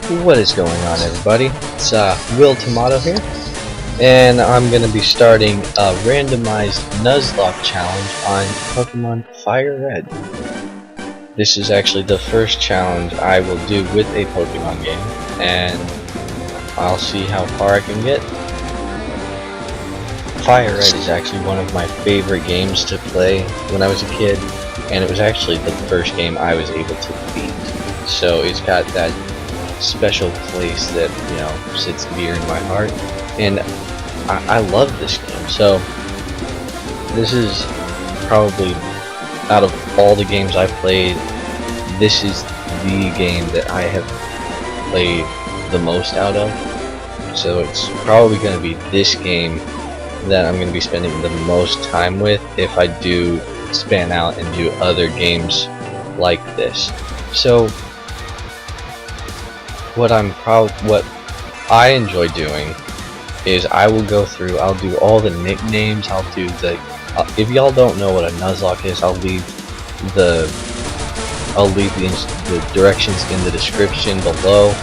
What is going on, everybody? It's Will Tomato here, and I'm going to be starting a randomized Nuzlocke challenge on Pokemon FireRed. This is actually the first challenge I will do with a Pokemon game, and I'll see how far I can get. FireRed is actually one of my favorite games to play when I was a kid, and it was actually the first game I was able to beat. So it's got that special place that, you know, sits dear in my heart, and I love this game. So this is probably, out of all the games I've played, this is the game that I have played the most out of. So it's probably going to be this game that I'm going to be spending the most time with if I do span out and do other games like this. So what I enjoy doing is I will go through, I'll do all the nicknames, I'll do the, if y'all don't know what a Nuzlocke is, I'll leave the directions in the description below,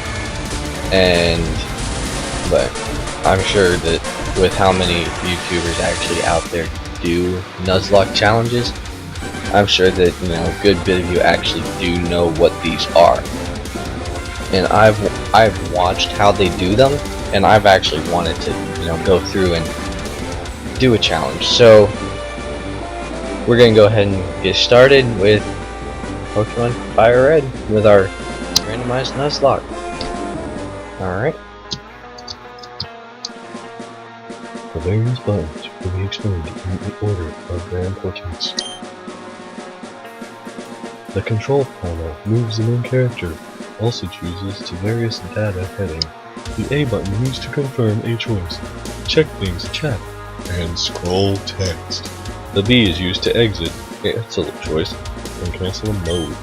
but I'm sure that with how many YouTubers actually out there do Nuzlocke challenges, I'm sure that, you know, a good bit of you actually do know what these are. And I've watched how they do them, and I've actually wanted to, you know, go through and do a challenge. So we're gonna go ahead and get started with Pokemon FireRed with our randomized Nuzlocke. Alright. The various buttons will be explained in the order of their importance. The control panel moves the main character, also chooses to various data heading. The A button used to confirm a choice, check things, chat, and scroll text. The B is used to exit, cancel a choice, and cancel a mode.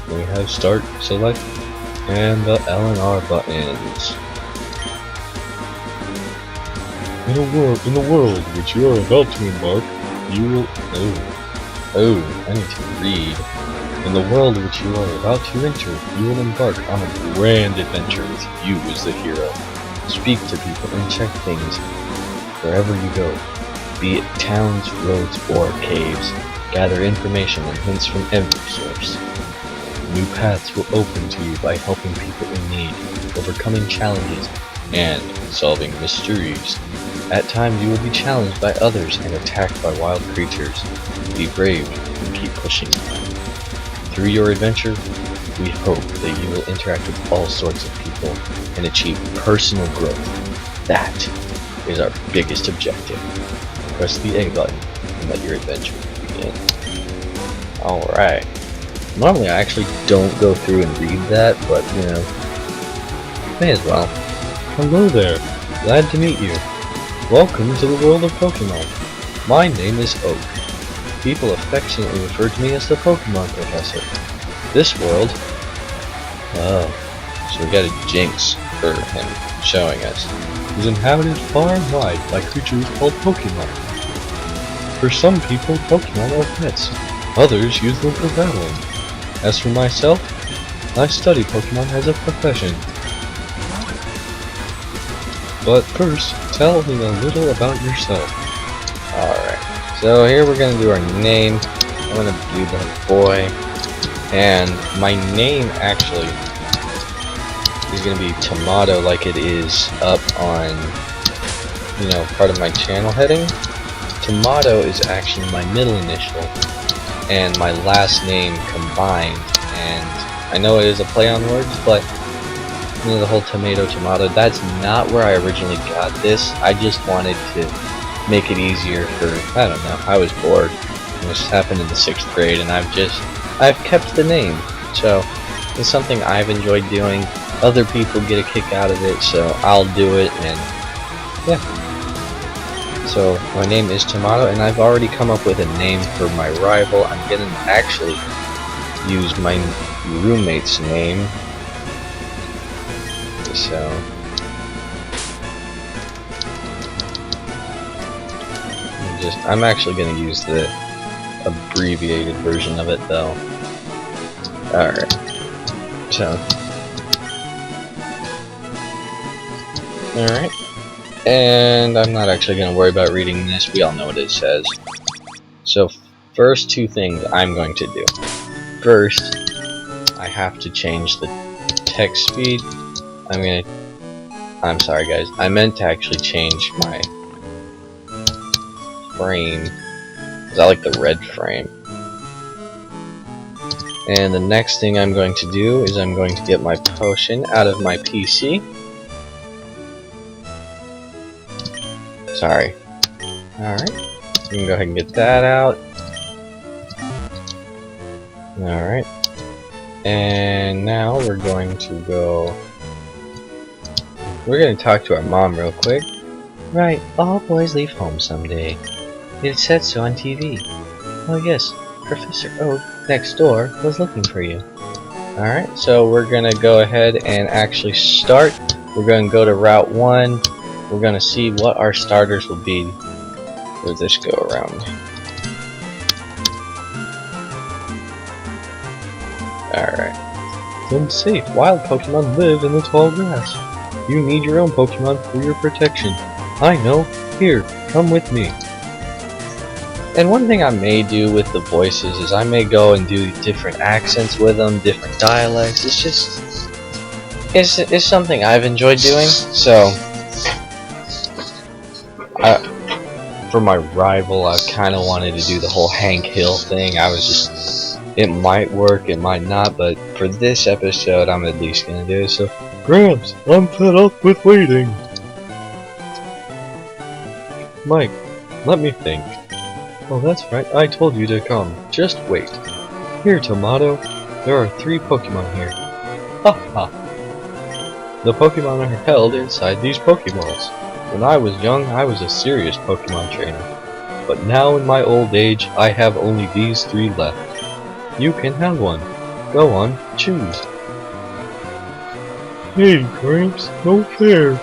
Then we have start, select, and the L and R buttons. In the world which you are about to embark, you will I need to read. In the world which you are about to enter, you will embark on a grand adventure with you as the hero. Speak to people and check things wherever you go, be it towns, roads, or caves. Gather information and hints from every source. New paths will open to you by helping people in need, overcoming challenges, and solving mysteries. At times you will be challenged by others and attacked by wild creatures. Be brave and keep pushing. Through your adventure, we hope that you will interact with all sorts of people and achieve personal growth. That is our biggest objective. Press the A button and let your adventure begin. Alright. Normally I actually don't go through and read that, but, you know, may as well. Hello there. Glad to meet you. Welcome to the world of Pokemon. My name is Oak. People affectionately refer to me as the Pokemon Professor. This world... Oh, so we got a jinx for him showing us. Is inhabited far and wide by creatures called Pokemon. For some people, Pokemon are pets. Others use them for battling. As for myself, I study Pokemon as a profession. But first, tell me a little about yourself. Alright. So here we're going to do our name. I'm going to do the boy. And my name actually is going to be Tomato, like it is up on, you know, part of my channel heading. Tomato is actually my middle initial and my last name combined. And I know it is a play on words, but, you know, the whole tomato, that's not where I originally got this. I just wanted to make it easier for, I don't know, I was bored. This happened in the 6th grade, and I've kept the name. So it's something I've enjoyed doing. Other people get a kick out of it, so I'll do it, and yeah. So my name is Tomato, and I've already come up with a name for my rival. I'm gonna actually use my roommate's name. So I'm actually going to use the abbreviated version of it though. Alright. So Alright. And I'm not actually going to worry about reading this. We all know what it says. So, first two things I'm going to do. First, I have to change the text speed. I'm sorry guys. I meant to actually change my frame. Because I like the red frame. And the next thing I'm going to do is I'm going to get my potion out of my PC. Sorry. Alright. We can go ahead and get that out. Alright. And now we're going to go... We're going to talk to our mom real quick. Right, all boys leave home someday. It said so on TV. Oh yes, Professor Oak next door was looking for you. Alright, so we're going to go ahead and actually start. We're going to go to Route 1. We're going to see what our starters will be for this go around. Alright. Unsafe. Wild Pokemon live in the tall grass. You need your own Pokemon for your protection. I know. Here, come with me. And one thing I may do with the voices is I may go and do different accents with them, different dialects. It's just... It's something I've enjoyed doing, so... for my rival, I kind of wanted to do the whole Hank Hill thing. I was just... It might work, it might not, but for this episode, I'm at least gonna do it, so... Gramps, I'm fed up with waiting. Mike, let me think. Oh, that's right, I told you to come. Just wait. Here, Tomato, there are 3 Pokemon here. Ha ha. The Pokemon are held inside these Pokeballs. When I was young, I was a serious Pokemon trainer. But now in my old age, I have only these 3 left. You can have one. Go on, choose. Hey, Gramps, no fair.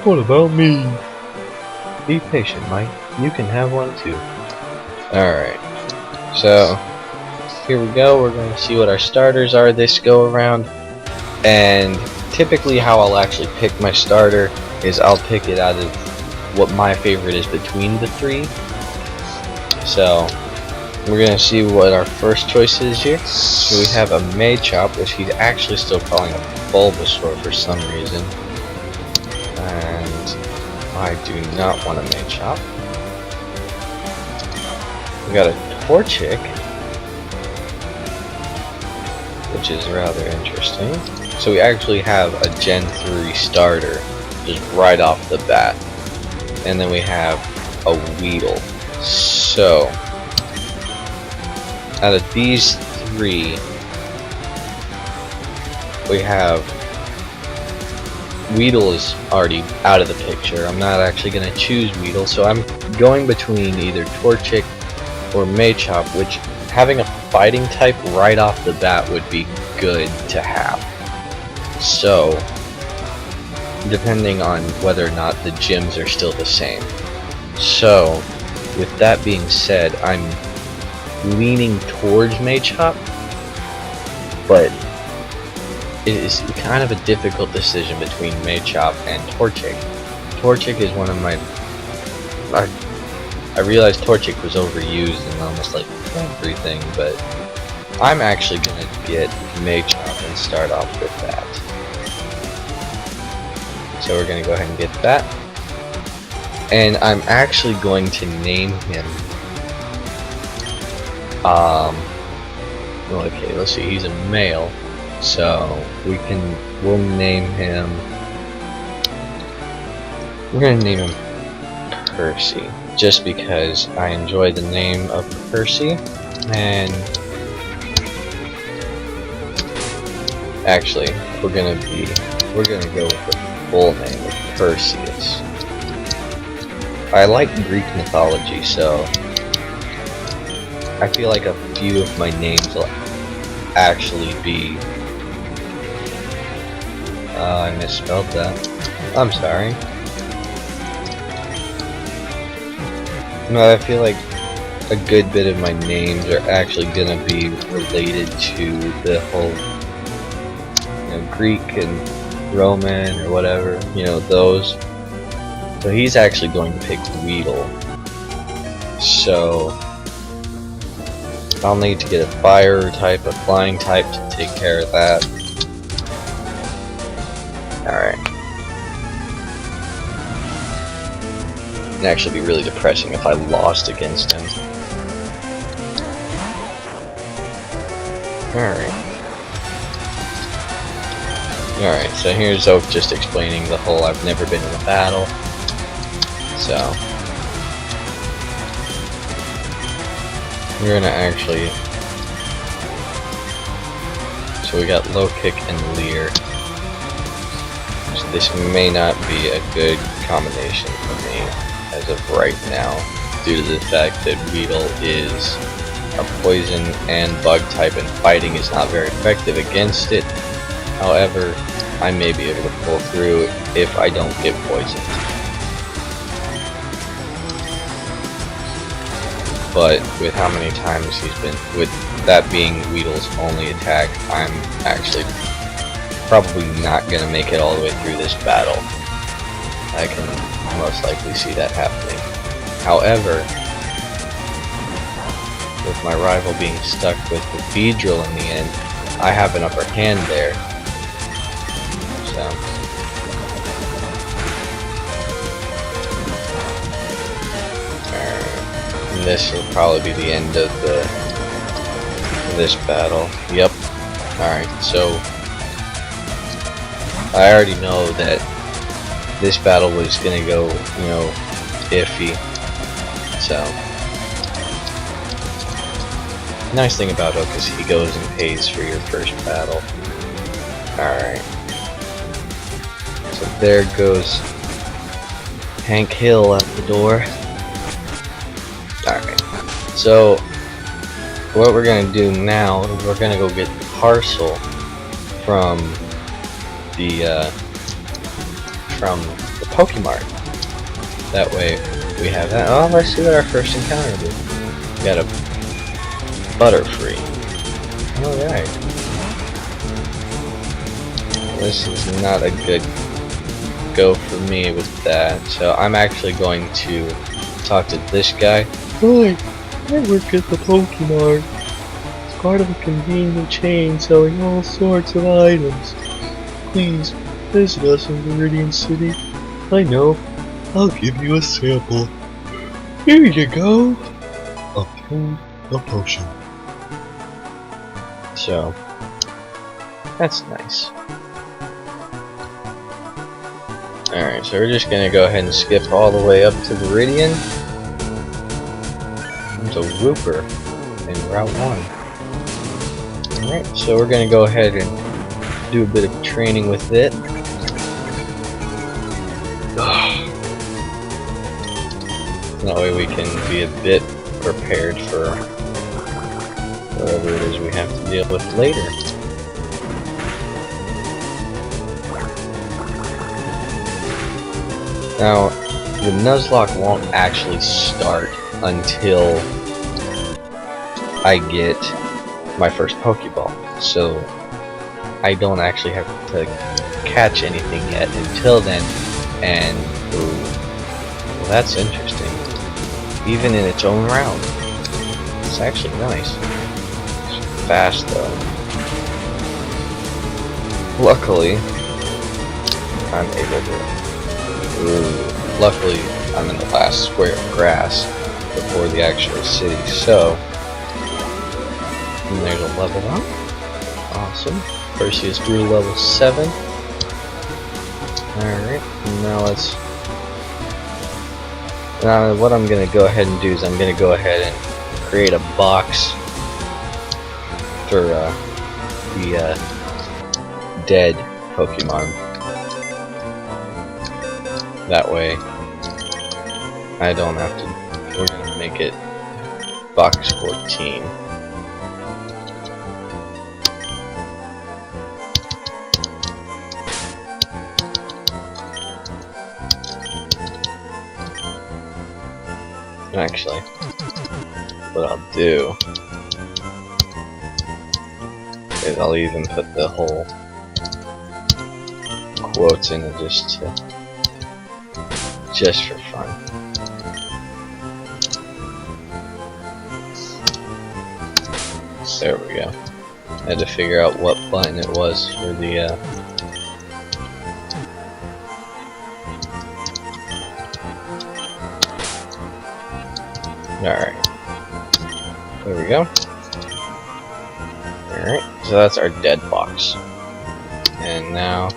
What about me? Be patient, Mike. You can have one too. Alright. So, here we go. We're going to see what our starters are this go around. And typically how I'll actually pick my starter is I'll pick it out of what my favorite is between the 3. So, we're going to see what our first choice is here. So we have a Machop, which he's actually still calling a Bulbasaur for some reason. And I do not want a Machop. We got a Torchic, which is rather interesting. So we actually have a Gen 3 starter, just right off the bat. And then we have a Weedle. So, out of these 3, we have Weedle is already out of the picture. I'm not actually going to choose Weedle, so I'm going between either Torchic or Machop, which having a fighting type right off the bat would be good to have. So, depending on whether or not the gyms are still the same. So, with that being said, I'm leaning towards Machop, but it is kind of a difficult decision between Machop and Torchic. Torchic is one of my... I realized Torchic was overused in almost like everything, but I'm actually going to get Machop and start off with that. So we're going to go ahead and get that. And I'm actually going to name him... okay, let's see, he's a male. So we'll name him... We're going to name him Percy. Just because I enjoy the name of Percy, and actually, we're gonna go with the full name of Perseus. I like Greek mythology, so I feel like a few of my names will actually be. I misspelled that. I'm sorry. No, I feel like a good bit of my names are actually gonna be related to the whole, Greek and Roman or whatever, those. So he's actually going to pick Weedle. So I'll need to get a fire type, a flying type to take care of that. Alright. It'd actually be really depressing if I lost against him. Alright, so here's Oak just explaining the whole I've never been in a battle. So we're gonna actually, so we got low kick and leer. So this may not be a good combination for me as of right now, due to the fact that Weedle is a poison and bug type, and fighting is not very effective against it. However, I may be able to pull through if I don't get poisoned. But with how many times he's been, with that being Weedle's only attack, I'm actually probably not going to make it all the way through this battle. I can most likely see that happening. However, with my rival being stuck with the Beedrill in the end, I have an upper hand there. So and this will probably be the end of this battle. Yep. Alright, so I already know that this battle was gonna go, you know, iffy. So nice thing about Oak is he goes and pays for your first battle. Alright. So there goes Hank Hill at the door. Alright. So what we're gonna do now is we're gonna go get Parcel from the Pokemart. That way we have that. Oh, let's see what our first encounter is. We got a Butterfree. Alright. This is not a good go for me with that. So I'm actually going to talk to this guy. Hi, I work at the Pokemart. It's part of a convenient chain selling all sorts of items. Please, visit us in Viridian City. I know, I'll give you a sample. Here you go. Obtain a potion. So that's nice. Alright, so we're just gonna go ahead and skip all the way up to Viridian. There's a Wooper in Route 1. Alright, so we're gonna go ahead and do a bit of training with it. That way we can be a bit prepared for whatever it is we have to deal with later. Now, the Nuzlocke won't actually start until I get my first Pokeball, so I don't actually have to catch anything yet until then. And ooh, well, that's interesting. Even in its own round, it's actually nice. It's fast though. Luckily, I'm able to. Ooh, luckily, I'm in the last square of grass before the actual city. So, and there's a level up. Awesome. Perseus grew to level 7. Alright, now let's. Now, what I'm going to go ahead and do is I'm going to go ahead and create a box for the dead Pokemon. That way, I don't have to. We're going to make it box 14. Actually, what I'll do is I'll even put the whole quotes in it just just for fun. There we go. I had to figure out what button it was for the Alright. There we go. Alright, so that's our dead box. And now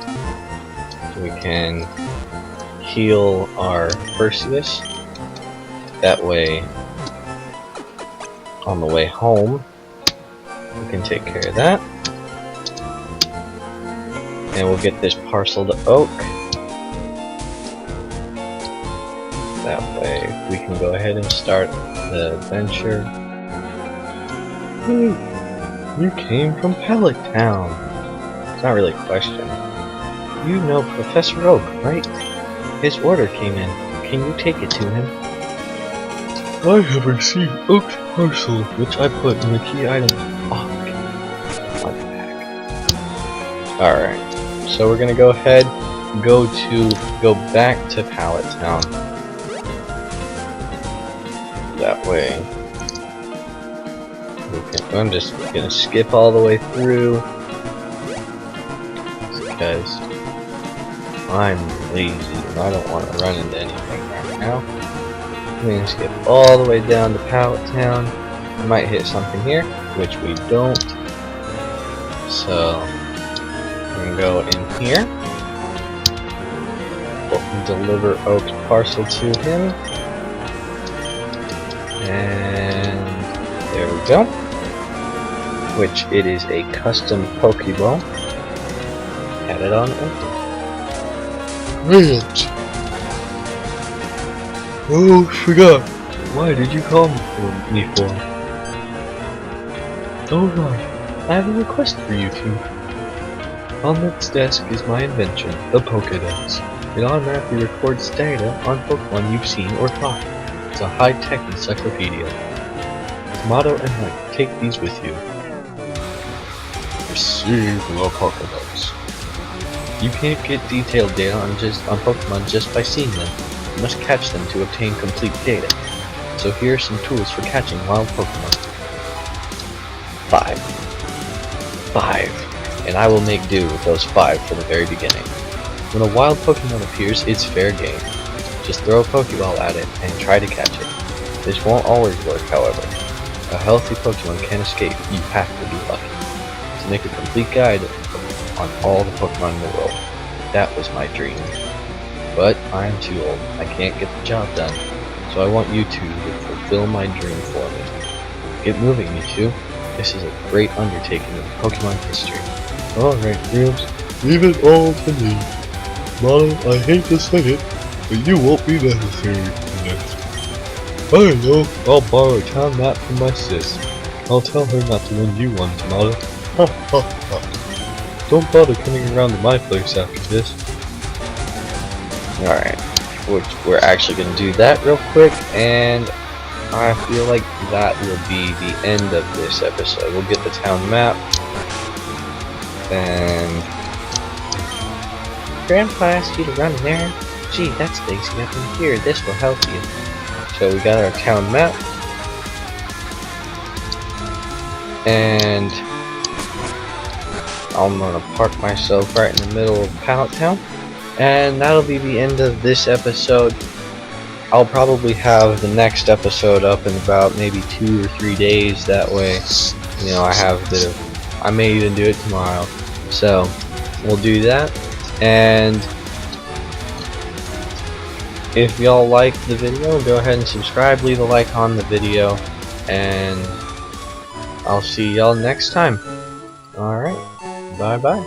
we can heal our Perseus. That way, on the way home, we can take care of that. And we'll get this parcel to Oak. That way we can go ahead and start the adventure. You came from Pellet Town. It's not really a question. You know Professor Oak, right? His order came in. Can you take it to him? I have received Oak's parcel, which I put in the key items box. Alright, so we're gonna go ahead, go back to Pallet Town. That way, I'm just gonna skip all the way through because I'm lazy and I don't want to run into anything right now. I'm gonna skip all the way down to Pallet Town. We might hit something here, which we don't. So we're gonna go in here. We'll deliver Oak's parcel to him. And there we go. Which it is a custom Pokeball. Had it on empty. Brilliant! Oh, forgot. Why did you call me for? Oh right, I have a request for you two. On this desk is my invention, the Pokédex. It automatically records data on Pokemon you've seen or caught. It's a high-tech encyclopedia. Tomato and Mike, take these with you. Receive the Pokédex. You can't get detailed data on Pokemon just by seeing them. You must catch them to obtain complete data. So here are some tools for catching wild Pokemon. 5. And I will make do with those 5 from the very beginning. When a wild Pokemon appears, it's fair game. Just throw a Pokeball at it and try to catch it. This won't always work, however. A healthy Pokemon can escape, you have to be lucky. To make a complete guide on all the Pokemon in the world. That was my dream. But I am too old, I can't get the job done. So I want you two to fulfill my dream for me. Get moving, you two. This is a great undertaking in Pokemon history. Alright, Gramps. Leave it all to me. Mono, I hate to say it, but you won't be necessary next. I know, I'll borrow a town map from my sis. I'll tell her not to lend you one, Tomato. Ha ha ha. Don't bother coming around to my place after this. Alright, which we're actually going to do that real quick, and I feel like that will be the end of this episode. We'll get the town map, and Grandpa asked you to run an errand? Gee, that's lazy up in here. This will help you. So we got our town map, and I'm gonna park myself right in the middle of Pallet Town, and that'll be the end of this episode. I'll probably have the next episode up in about maybe 2 or 3 days. That way, you know, I have a bit of. I may even do it tomorrow. So we'll do that. And if y'all like the video, go ahead and subscribe, leave a like on the video, and I'll see y'all next time. Alright, bye bye.